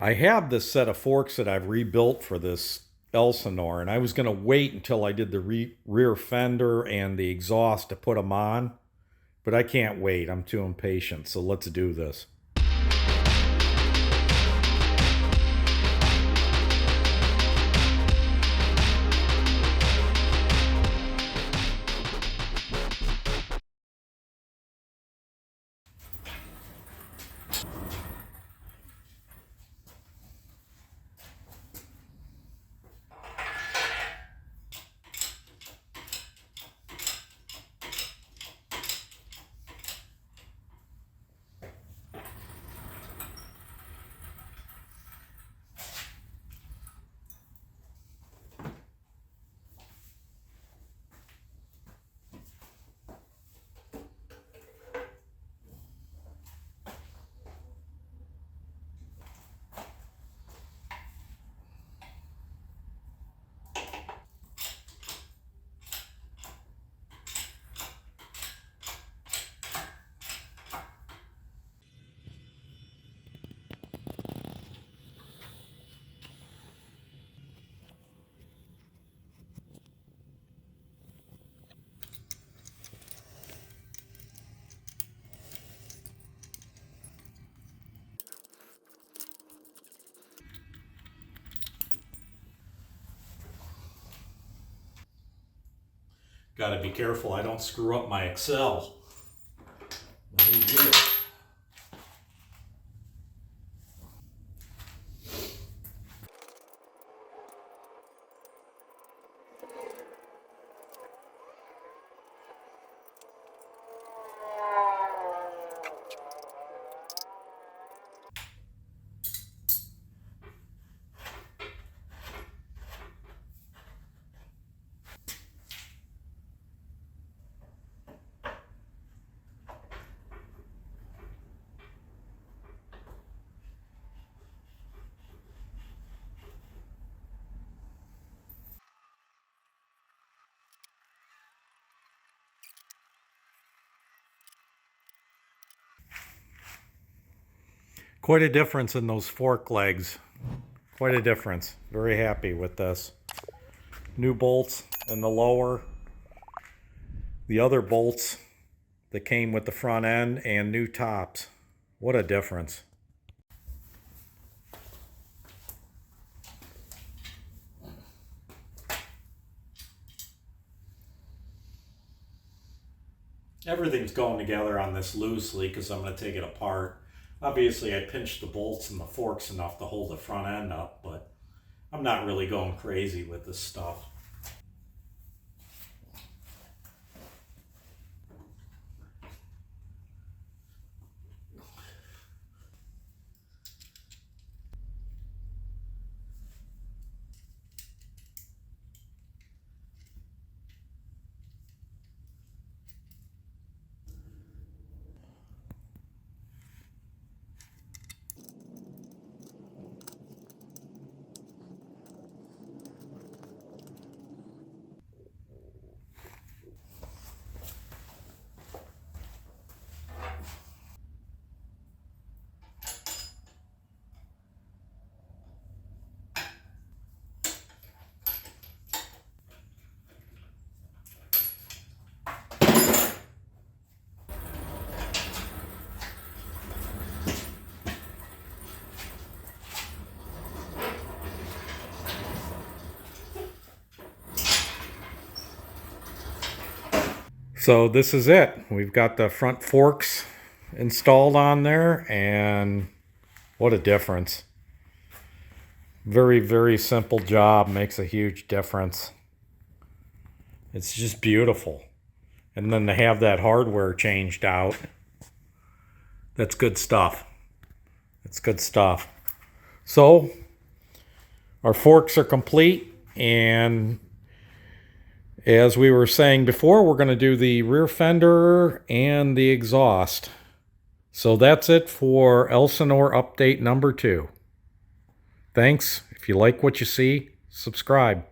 I have this set of forks that I've rebuilt for this Elsinore, and I was going to wait until I did the rear fender and the exhaust to put them on, but I can't wait. I'm too impatient, so let's do this. Got to be careful I don't screw up my Excel. Let me do it. Quite a difference in those fork legs. Quite a difference. Very happy with this. New bolts in the lower. The other bolts that came with the front end and new tops. What a difference. Everything's going together on this loosely because I'm going to take it apart. Obviously, I pinched the bolts and the forks enough to hold the front end up, but I'm not really going crazy with this stuff. So this is it. We've got the front forks installed on there, and what a difference. Very, very simple job, makes a huge difference. It's just beautiful. And then to have that hardware changed out, that's good stuff. It's good stuff. So our forks are complete, and as we were saying before, we're going to do the rear fender and the exhaust. So that's it for Elsinore update number 2. Thanks. If you like what you see, subscribe.